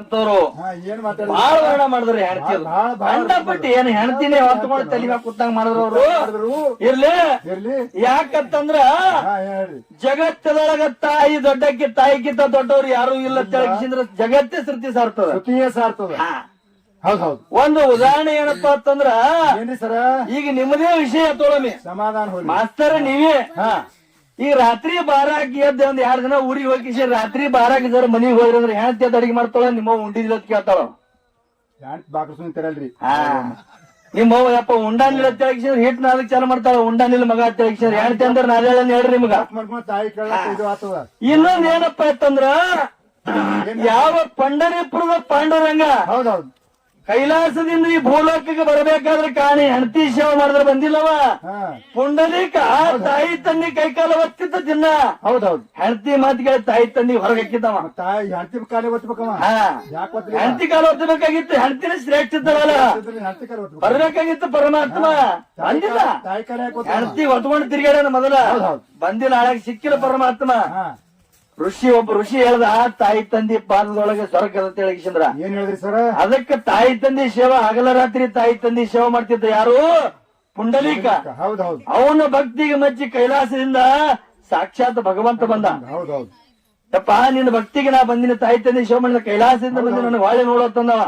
ಅಂತವ್ರು ಬಾಳ ವರ್ಣ ಮಾಡಿದ್ರು ಹೆಣ್ತಿ ಅಂಡಪಟ್ಟಿ ಏನ್ ಹೆಣ್ತಿನೇ ಹೊತ್ಕೊಂಡು ತಲಿಮ್ಯಾಗ ಕೂತಂಗ ಮಾಡಿದ್ರು ಅವ್ರು. ಇರ್ಲಿ ಯಾಕಂತಂದ್ರ ಜಗತ್ತದೊಳಗ ತಾಯಿ ದೊಡ್ಡಕ್ಕೆ ತಾಯಿಗಿಂತ ದೊಡ್ಡವ್ರು ಯಾರು ಇಲ್ಲ ತೆಳಗಿಸಿದ್ರ ಜಗತ್ತೇ ಸೃತಿ ಸಾರ್ತದ. ಒಂದು ಉದಾಹರಣೆ ಏನಪ್ಪಾ ಅಂತಂದ್ರ ಈಗ ನಿಮ್ಮದೇ ವಿಷಯ ತೊಳಮಿ ಸಮಾಧಾನ ಮಾಸ್ತರ ನೀವೇ ಈಗ ರಾತ್ರಿ ಬಾರಾಕಿ ಎದ್ದ ಒಂದ್ 2 ದಿನ ಊರಿಗೆ ಹೋಗಿ ರಾತ್ರಿ ಬಾರಾಕಿ ಜರ ಮನಿಗೆ ಹೋದ್ರಿ ಅಂದ್ರೆ ಹೆಣ್ತಿ ಅಡಿಗೆ ಮಾಡ್ತಾಳ ನಿಮ್ಮ ಉಂಡಿದಿಲ್ಲ ಅಂತ ಕೇಳ್ತಾಳ. ತೆರಲ್ರಿ ನಿಮ್ಮ ಯಪ್ಪ ಉಂಡಾನಿಲ್ಲ ತೆಳಗಿಸಿದ್ರೆ ಹಿಟ್ನ ಅದಕ್ಕೆ ಚಾಲು ಮಾಡ್ತಾಳ. ಉಂಡಾನಿಲ್ಲ ಮಗ ತೆಳಗಿಸಿದ್ರೆ ಹೆಣ್ತಿ ಅಂದ್ರೆ ನಾಳೆ ಹೇಳ್ರಿ ನಿಮ್ಗ. ಇನ್ನೊಂದ್ ಏನಪ್ಪಾ ಅಂತಂದ್ರ ಯಾವ ಪಂಡರೀಪುರದ ಪಾಂಡುರಂಗ ಹೌದೌದು ಕೈಲಾಸದಿಂದ ಈ ಭೂಲೋಕಕ್ಕೆ ಬರಬೇಕಾದ್ರೆ ಕಾಣಿ ಹೆಂಡತಿ ಸೇವೆ ಮಾಡಿದ್ರೆ ಬಂದಿಲ್ಲವ. ಪುಂಡಲೀಕ ತಾಯಿ ತಂದಿ ಕೈಕಾಲ ಒತ್ತಿದ್ದ ದಿನ. ಹೌದೌದು ಹೆಂಡತಿ ಮಾತಿಗೆ ತಾಯಿ ತಂದಿ ಹೊರಗೆ ಹಾಕಿದ್ದವ. ತಾಯಿ ಹೆಂಡತಿ ಕಾಲ ಒತ್ತಬೇಕವ. ಹೆಂಡತಿ ಕಾಲ ಒತ್ತಬೇಕಾಗಿತ್ತು. ಹೆಂಡತಿನ ಶ್ರೇಷ್ಠ ಇದ್ದವಲ್ಲ ಬರ್ಬೇಕಾಗಿತ್ತು ಪರಮಾತ್ಮ ಬಂದಿಲ್ಲ. ಹೆಂಡತಿ ಒತ್ಕೊಂಡು ತಿರ್ಗಾಡ ಮೊದಲ ಬಂದಿಲ್ಲ. ಹಾಳಾಗಿ ಸಿಕ್ಕಿಲ್ಲ ಪರಮಾತ್ಮ. ಒಬ್ಬ ಋಷಿ ಹೇಳ್ದ ತಾಯಿ ತಂದಿ ಪಾದದೊಳಗೆ ಸ್ವರ್ಗದ ತೆಳಗಿಸಿದ್ರ. ಏನ್ ಹೇಳಿದ್ರಿ ಸರ್? ಅದಕ್ಕೆ ತಾಯಿ ತಂದಿ ಸೇವಾ ಹಗಲ ರಾತ್ರಿ ತಾಯಿ ತಂದಿ ಸೇವೆ ಮಾಡ್ತಿದ್ದ ಯಾರು? ಪುಂಡಲೀಕ. ಹೌದೌದು ಅವನ ಭಕ್ತಿಗೆ ಮೆಚ್ಚಿ ಕೈಲಾಸದಿಂದ ಸಾಕ್ಷಾತ್ ಭಗವಂತ ಬಂದ. ಹೌದೌದು ಯಪ್ಪ ನಿನ್ನ ಭಕ್ತಿಗೆ ನಾ ಬಂದಿನ ತಾಯಿ ತಂದಿ ಸೇವೆ ಮಾಡಿದ ಕೈಲಾಸದಿಂದ ಬಂದಿ ನನಗೆ ಹೊಳೆ ನೋಡೋತಂದವ.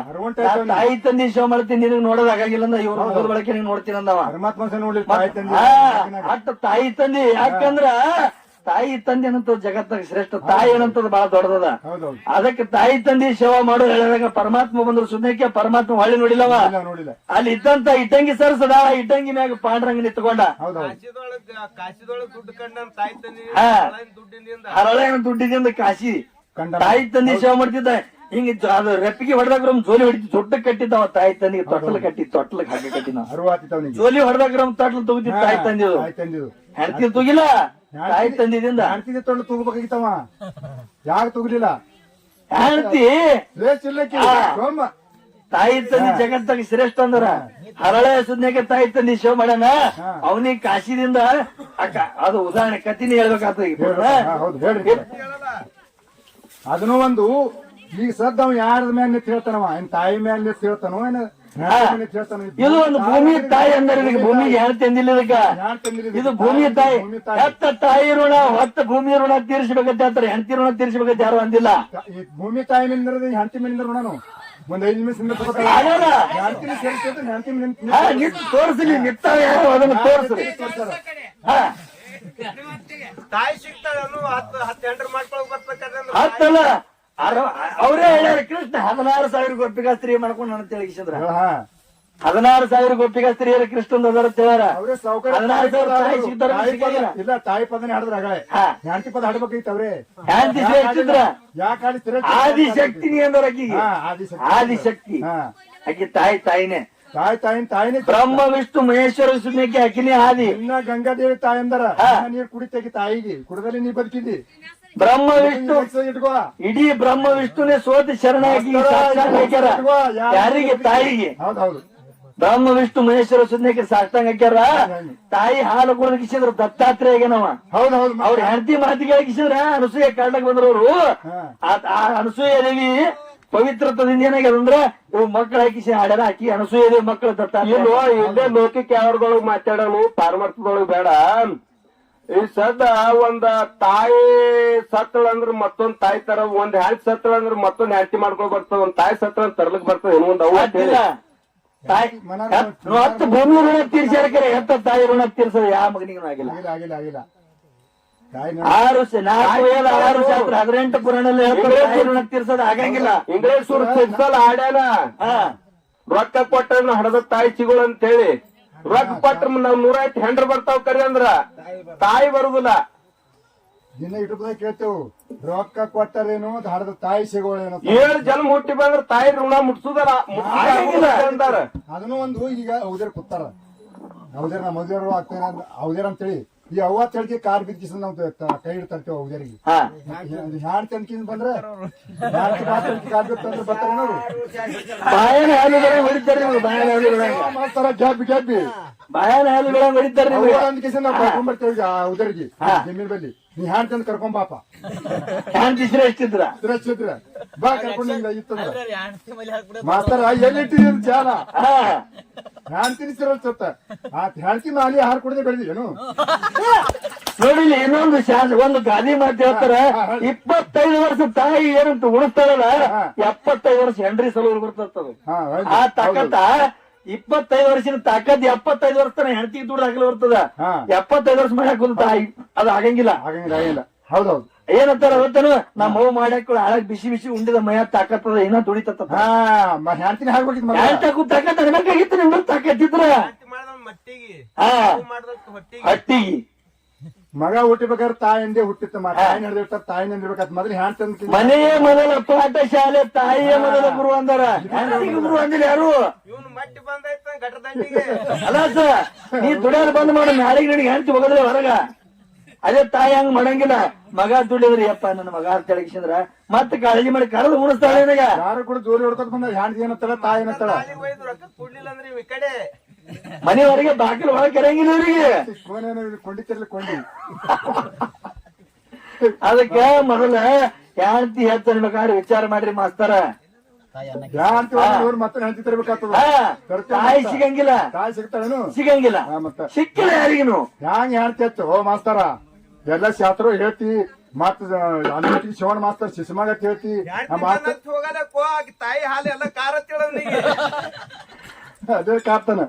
ತಾಯಿ ತಂದಿ ಸೇವೆ ಮಾಡ್ತೀನಿ ನಿನಗೆ ನೋಡೋದಾಗಿಲ್ಲ ಅಂದ. ಇವ್ರ ಮುಖದ ಬಳಕೆ ನೀನ್ ನೋಡ್ತೀನಿ ಅಂದವ. ಅಟ್ಟ ತಾಯಿ ತಂದಿ ಯಾಕಂದ್ರ ತಾಯಿ ತಂದೆ ಏನಂತ ಜಗತ್ತಾಗ ಶ್ರೇಷ್ಠ. ತಾಯಿ ಏನಂತದ್ ಬಹಳ ದೊಡ್ಡದ. ಅದಕ್ಕೆ ತಾಯಿ ತಂದೆ ಸೇವಾ ಮಾಡೋ ಹೇಳಿದಾಗ ಪರಮಾತ್ಮ ಬಂದ್ರು ಸುಮ್ಮನೆ ಪರಮಾತ್ಮ ಹೊಳ್ಳಿ ನೋಡಿಲ್ಲವ. ಅಲ್ಲಿ ಇದ್ದಂತ ಇಟ್ಟಂಗಿ ಸರಸದ ಇಟ್ಟಂಗಿ ಮ್ಯಾಗ ಪಾಂಡ್ರಂಗ ನಿಂತ್ಕೊಂಡ. ಹರಳೇನ ದುಡ್ಡಿನಿಂದ ಕಾಶಿ ತಾಯಿ ತಂದೆ ಸೇವೆ ಮಾಡ್ತಿದ್ದ. ಹಿಂಗ ಅದು ರೆಪ್ಪಿಗೆ ಹೊಡೆದಾಗ ಜೋಲಿ ಹೊಡಿತಿ ತೊಟ್ಟಕ್ಕೆ ಕಟ್ಟಿದ್ದವ. ತಾಯಿ ತಂದಿಗೆ ತೊಟ್ಟಲು ಕಟ್ಟಿ ತೊಟ್ಟಲಕ್ಕೆ ಹಾಕಿ ಕಟ್ಟಿನ ಜೋಲಿ ಹೊಡೆದಾಗ ತೊಟ್ಟಲು ತಗೋತಿದ್ ತಾಯಿ ತಂದಿದ್ದು. ಹೆಣ್ತಿ ತೂಗಿಲ್ಲ ತಾಯಿ ತಂದಿದಿಂದ. ಹೆಣ್ತಿಗೆ ತೊಳ್ಳು ತಗೋಬೇಕಾಗಿತ್ತವ. ಯಾಕೆ ತಗಲಿಲ್ಲ? ಹೆಣ್ತಿ ತಾಯಿ ತಂದಿ ಜಗತ್ತಾಗ ಶ್ರೇಷ್ಠ ಅಂದ್ರ ಹರಳೆ ಸುದ್ನೆಗೆ ತಾಯಿ ತಂದಿ ಸೇವೆ ಮಾಡ್ಯಾನ. ಅವನಿಗೆ ಕಾಶಿದಿಂದ ಅದು ಉದಾಹರಣೆ ಕತಿನಿ ಹೇಳ್ಬೇಕಾಗ್ತದೆ. ಅದನ್ನು ಒಂದು ಈಗ ಸದ್ದ ಅವ ಯಾರದ ಮೇಲೆ ನಿಂತ ಹೇಳ್ತಾನವ? ಏನ್ ತಾಯಿ ಮೇಲೆ ನಿಂತ ಹೇಳ್ತಾನೋ ಏನ ಇದು ಒಂದು ಭೂಮಿ ತಾಯಿ ಅಂದ್ರೆ ಇದಕ್ಕೆ ಭೂಮಿಗೆ ಹೆಣ್ತಿ ಅಂದಿಲ್ಲ. ಇದಕ್ಕ ಇದು ಭೂಮಿ ತಾಯಿ. ಹೆತ್ತ ತಾಯಿ ಋಣ ಹೊತ್ತ ಭೂಮಿ ಋಣ ತೀರಿಸಬೇಕಂತ ಹೇಳ್ತಾರೆ. ಹೆಂಡತಿ ಋಣ ತೀರಿಸಬೇಕಂತ ಯಾರು ಅಂದಿಲ್ಲ. ಭೂಮಿ ತಾಯಿ ಮೇಲಿಂದ ಹೆಂಡತಿ ಮೇಲಿಂದ ಋಣನು ಒಂದ್ 5 ನಿಮಿಷ ತೋರಿಸಲಿ ನಿತ್ತಾವ ಯಾರು ಅದನ್ನು ತೋರಿಸ್ರಿ. ತಾಯಿ ಸಿಗ್ತಾಳ 10 ಮಾಡ್ಕೊಳಕ್ ಬರ್ಬೇಕಾದ್ರೆ ಹತ್ತಲ್ಲ ಅವರೇ ಹೇಳ್ಯಾರ. ಕೃಷ್ಣ 16,000 ಗೊಪ್ಪಿಗ ಸ್ತ್ರೀ ಮಾಡ್ಕೊಂಡು ನನ್ನ ತಿಳಿಸಿದ್ರ. 16,000 ಗೊಪ್ಪಿಗ ಸ್ತ್ರೀಯರ ಕೃಷ್ಣನ್ ಅದರ ಹೇಳ್ಯಾರ. 16,000 ತಾಯಿ ಸಿಗ್ತಾರ ಇಲ್ಲ. ತಾಯಿ ಪದನೇ ಹಾಡಿದ್ರ ಹೆಂಡತಿ ಪದ ಹಾಡ್ಬೇಕಾಗಿತ್ತು. ಅವ್ರೆ ಹೆಂಡತಿ ಶ್ರೇಷ್ಠಿದ್ರ ಯಾಕೆ ಆದಿಶಕ್ತಿನಿ ಅಂದ್ರ ಆಕಿಗೆ. ಆದಿಶಕ್ತಿ ಆಕಿ ತಾಯಿನೇ. ತಾಯಿನೇ ಬ್ರಹ್ಮ ವಿಷ್ಣು ಮಹೇಶ್ವರ ಸುಮ್ಮಕ್ಕೆ ಅಕಿನೇ ಆದಿ. ಇನ್ನ ಗಂಗಾದೇವಿ ತಾಯಿ ಅಂದರ ನೀರ್ ಕುಡಿತೇಗಿ ತಾಯಿಗೆ ಕುಡದಲ್ಲಿ ನೀ ಬದುಕಿದ್ದಿ. ಬ್ರಹ್ಮ ವಿಷ್ಣು ಇಡೀ ಬ್ರಹ್ಮ ವಿಷ್ಣುನೇ ಸೋತಿ ಶರಣಾಗಿ ಯಾರಿಗೆ? ತಾಯಿಗೆ. ಹೌದೌದು ಬ್ರಹ್ಮ ವಿಷ್ಣು ಮಹೇಶ್ವರ ಸುಮ್ಮಕ್ಕೆ ಸಾಷ್ಟಾಂಗ ಹಾಕ್ಯಾರ. ತಾಯಿ ಹಾಲು ಕುಡಿಸಿದ್ರ ದತ್ತಾತ್ರೇಯನವ. ಹೌದೌದು ಅವ್ರ ಹೆಂಡತಿ ಮಾತಿಗೆ ಹಾಕಿಸಿದ್ರ ಅನಸೂಯ ಕಾರಣಕ್ಕೆ ಬಂದ್ರವ್ರು. ಆ ಅನಸೂಯ ದೇವಿ ಪವಿತ್ರತ್ವದಿಂದ ಏನಾಗ್ಯದಂದ್ರ ಇವ್ ಮಕ್ಕಳು ಹಾಕಿಸಿ ಹಾಡ್ಯಾರ. ಹಾಕಿ ಅನಸೂಯ ದೇವಿ ಮಕ್ಕಳು ಇಲ್ಲೇ ಲೋಕಕ್ಕೆ ಯಾವ್ದೊಳಗ್ ಮಾತಾಡೋನು ಪಾರಮಾರ್ಥದೊಳಗ್ ಬೇಡ. ಈ ಸದ್ದ ಒಂದ್ ತಾಯಿ ಸತ್ತಳ ಅಂದ್ರ ಮತ್ತೊಂದ್ ತಾಯಿ ತರ, ಒಂದ್ ಹೆಂಡತಿ ಸತ್ತಳ ಅಂದ್ರ ಮತ್ತೊಂದ್ ಹೆಂಡತಿ ಮಾಡ್ಕೊಂಡ್ ಬರ್ತದ. ಒಂದ್ ತಾಯಿ ಸತ್ತಳ ತರ್ಲಕ್ ಬರ್ತದ. ಇನ್ನೊಂದ್ ಹತ್ತು ಭೂಮಿ ಋಣ ತೀರ್ಸಾರ ಎತ್ತ ತಾಯಿ ಋಣ ತೀರ್ಸೋದು ಯಾವ ಮಗನಿಗೂ ಆಗಿಲ್ಲ. 6 ಶಾಸ್ತ್ರ 18 ಪುರಾಣಲ್ಲಿ ತಾಯಿ ಋಣ ತೀರ್ಸೋದು ಆಗಂಗಿಲ್ಲ. ಇಂಗ್ಲೇಷ್ ಆಡ್ಯಾನ ರೊಕ್ಕ ಕೊಟ್ಟ ಹಡದ ತಾಯಿ ಸಿಗೋಳು ಅಂತ ಹೇಳಿ. ರೊಕ್ಕ ಕೊಟ್ರ ನಾವ್ 108 ಹೆಂಡ್ರ ಬರ್ತಾವ್ ಕರಿ ಅಂದ್ರ ತಾಯಿ ಬರುದಿಲ್ಲ. ದಿನ ಯೂಟ್ಯೂಬ್ದಾಗ ಕೇಳ್ತೇವ್ ರೊಕ್ಕ ಕೊಟ್ಟರೇನು ಹಡದ ತಾಯಿ ಸಿಗೋಳೇನು. 7 ಜನ್ಮ ಹುಟ್ಟಿ ಬಂದ್ರ ತಾಯಿ ಋಣ ಮುಟ್ಸುದಾರ ಅಂತಾರ. ಅದನ್ನು ಒಂದು ಈಗ ಹೌದೇರ್ ಕೂತಾರ. ಹೌದೇರ್ ನಮ್ಮ ಮದುವೆ ಆಗ್ತಾರ ಹೌದೇರ್ ಅಂತೇಳಿ ಈ ಅವ್ವ ತಳಿಗೆ ಕಾರ್ ಬಿದ್ದಿಸ್ ನಾವು ಕೈ ಇಡ್ತರ್ತೇವೆ ಹೌದೇರಿಗೆ. ಹ್ಯಾಡ್ ತನಕಿಂದ ಬಂದ್ರೆ ಕಾರ್ ಬಿತ್ತಂದ್ರೆ ಬರ್ತಾರೆ ನೋಡು. ಮಾಡ್ತಾರ ಗ್ಯಾಬಿ ಬಾಯಾನ ಹಾಲು ಬೆಳಂಗ್ ಹೊಡಿತಾರ ಅವ್ವ ನಿಮ್ಗೆ ಅಂದ್ ಕೇಸ ನಾವು ಕರ್ಕೊಂಡ್ಬರ್ತೇವೆ ಉದರಿಗೆ ಜಮೀನ್ ಬಲ್ಲಿ ನೀ ಹ್ಯಾಂಡ್ ತಂದ್ ಕರ್ಕೊಂಡ್ ಬಾಪ ಹ್ಯಾಂಡ್ ತಿಸ್ರ ಎಷ್ಟಿದ್ರ ಸುರಕ್ಷಿತ್ರ ಬಾ ಕರ್ಕೊಂಡು ಹಿಂಗ ಇತ್ತಂದ್ರ ಮಾಸ್ತರ ಎಲ್ಲಿ ಇಟ್ಟಿದ್ದೀರಿ ಚಾಲ ಹ್ಯಾಂಡ್ ತಿನ್ಸಿರ ಸತ್ತ ಆ ಹ್ಯಾಂಡ್ತಿ ಮಾಲಿ ಆಹಾರ ಕುಡದೆ ಬೆಳೆದಿವೇನು ನೋಡಿಲ್ಲ ಇನ್ನೊಂದು ಒಂದು ಗಾದಿ ಮಾತು ಹೇಳ್ತಾರ 25 ವರ್ಷ ತಾಯಿ ಏನಂತ ಉಣಿಸ್ತಾರಲ್ಲ 75 ವರ್ಷ ಹೆಂಡ್ರಿ ಸಲುವಾಗಿ ಬರ್ತದ ಆ ತಾಕತ್ತ 25 ವರ್ಷದ ತಾಕತ್ 75 ವರ್ಷ ತನ ಹೆಂಡತಿ ದುಡ್ಡು ಬರ್ತದ 75 ವರ್ಷ ಮಾಡಕ್ ಒಂದು ತಾಯಿ ಅದು ಆಗಂಗಿಲ್ಲ ಆಗಂಗಿಲ್ಲ ಹೌದೌದು ಏನಂತಾರ ಅವತ್ತನು ನಮ್ಮ ಮಗು ಮಾಡಕ್ ಹಾಳಾಗ್ ಬಿಸಿ ಬಿಸಿ ಉಂಡಿದ ಮಯ ತಾಕತ್ತದ ಇನ್ನ ತುಳಿತತ್ತ ಹ್ಯಾಂಡ್ತಿನ ಹಾಕ್ಬಿಟ್ಟಿದ್ ತಾಕು ತಾಕತ್ ಅನ್ಬೇಕಾಗಿತ್ತು ನಿಮ್ಗೆ ತಾಕತ್ತಿದ್ರ ಹಟ್ಟಿಗೆ ಮಗ ಹುಟ್ಟಿಬೇಕಾದ್ರೆ ತಾಯಿಂದೇ ಹುಟ್ಟಿತ್ತ ತಾಯಿ ನಡೆದಿರ್ತಾರ ತಾಯಿ ನಡೆದಿರ್ಬೇಕಾದ್ ಮೊದಲು ಹ್ಯಾಂಡ್ ತಂದ್ ಮನೆಯೇ ಮೊದಲ ಪಾಠ ಶಾಲೆ ತಾಯಿಯೇ ಮೊದಲ ಗುರು ಅಂದಾರ ಹೆಂಡತಿಗೆ ಗುರು ಅಂದಿಲ್ಲ ಯಾರು ಅಲ್ಲ ಸರ್ ನೀ ದುಡಿಯೋದು ಬಂದ್ ಮಾಡ ನಾಳೆಗೆ ನನಗೆ ಹೆಂಡತಿ ಹೋಗದ್ರೆ ಹೊರಗ ಅದೇ ತಾಯಿ ಹಂಗ ಮಾಡಂಗಿಲ್ಲ ಮಗ ದುಡಿದ್ರಿ ಅಪ್ಪ ನನ್ನ ಮಗ ಅಂತ ಹೇಳಿಸಿದ್ರ ಮತ್ತೆ ಕಾಳಜಿ ಮಾಡಿ ಕರೆದು ಉಣಿಸ್ತಾಳೆ ನನಗ ಯಾರು ಕೂಡ ಜೋರಿ ಹೊಡ್ಕೊತ ಬಂದ ಹ್ಯಾಂಡ್ ಏನತ್ತಾಳ ತಾಯಿ ಏನತ್ತಾಳ ಮನೆಯವರೆಗೆ ಬಾಗಿಲು ಒಳಗೆ ಕೆರಂಗಿಲ್ಲ ಇವರಿಗೆ ಕೊಂಡಿತಿರ್ಲಿ ಕೊಂಡಿ ಅದಕ್ಕೆ ಮೊದಲ ಹೆಂಡತಿ ಹೇಳ್ತಾರ ವಿಚಾರ ಮಾಡ್ರಿ ಮಾಸ್ತರ ಮತ್ತೆ ಹೆಂಡತಿ ತರಬೇಕಾಗ್ತದ ತಾಯಿ ಸಿಗಂಗಿಲ್ಲ ತಾಯಿ ಸಿಗ್ತಾಳೇನು ಸಿಗಂಗಿಲ್ಲ ಮತ್ತ ಸಿಕ್ಕಿಲ್ಲ ಯಾರಿಗೂ ಹ್ಯಾಂಗ ಹೆಂಡತಿ ಹತ್ತು ಓ ಮಾಸ್ತರ ಎಲ್ಲ ಶಾಸ್ತ್ರ ಹೇಳ್ತಿ ಮತ್ ಅನ್ನಟ್ಟಿಗೆ ಶಿವಣ್ಣ ಮಾಸ್ತರ್ ಶಿಶುಮಾಗತ್ ಹೇಳ್ತಿ ತಾಯಿ ಹಾಲು ಎಲ್ಲ ಕಾರ ಅದೇ ಕಾಪ್ತಾನ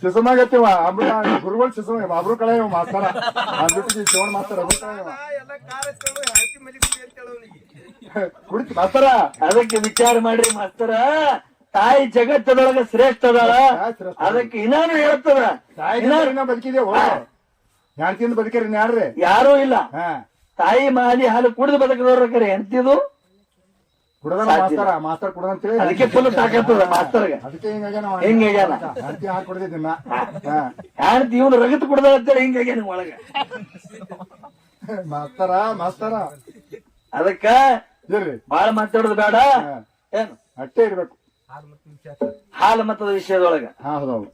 ಶಿಶುಮಾಗತ್ತಿವ ಅಮೃತ ಗುರುಗಳು ಶಿಶು ಅಬ್ರು ಕಳೆ ಮಾಸ್ತರ ಅನ್ನಟ್ಟಿಗೆ ಶಿವಣ್ಣ ಮಾಸ್ತರ್ ಅಬ್ರು ಕುಡಿತು ಮಾಸ್ತರ ಅದಕ್ಕೆ ವಿಚಾರ ಮಾಡ್ರಿ ಮಾಸ್ತರ ತಾಯಿ ಜಗತ್ತದೊಳಗ ಶ್ರೇಷ್ಠ ಅದಾಳ ಅದಕ್ಕೆ ಇನ್ನಾನು ಹೇಳ್ತದ ತಾಯಿ ಬದುಕಿದೇವು ಹೆಂಡತಿಯಿಂದ ಬದುಕಿರಿ ಯಾರ್ರಿ ಯಾರೂ ಇಲ್ಲ ತಾಯಿ ಮಾಲಿ ಹಾಲು ಕುಡಿದು ಬದುಕಿದವ್ರ ಎಂತಿದು ಕುಡದ ಮಾಸ್ತರ ಮಾಸ್ತರ್ ಕುಡದಂತೇಳಿ ಅದಕ್ಕೆ ಫುಲ್ ತಾಕತ್ತದ ಮಾಸ್ತರ್ಗ ಅದಕ್ಕೆ ಹಿಂಗಾಗ್ಯಾನ ಹೆಂಡತಿ ಹಾಲು ಕುಡಿದಿದ್ದಿನ ಹೆಂಡತಿ ಇವನು ರಗತ್ ಕುಡ್ದ ಅಂತೇಳಿ ಹಿಂಗಾಗ್ಯಾನ ಒಳಗ ಮಾಸ್ತರ ಅದಕ್ಕ ಇರ್ರಿ ಬಾಳ ಮಾತಾಡೋದು ಬೇಡ ಏನು ಅಟ್ಟೆ ಇರ್ಬೇಕು ಹಾಲು ಮತದ ವಿಷಯದೊಳಗ ಹೌದೌದು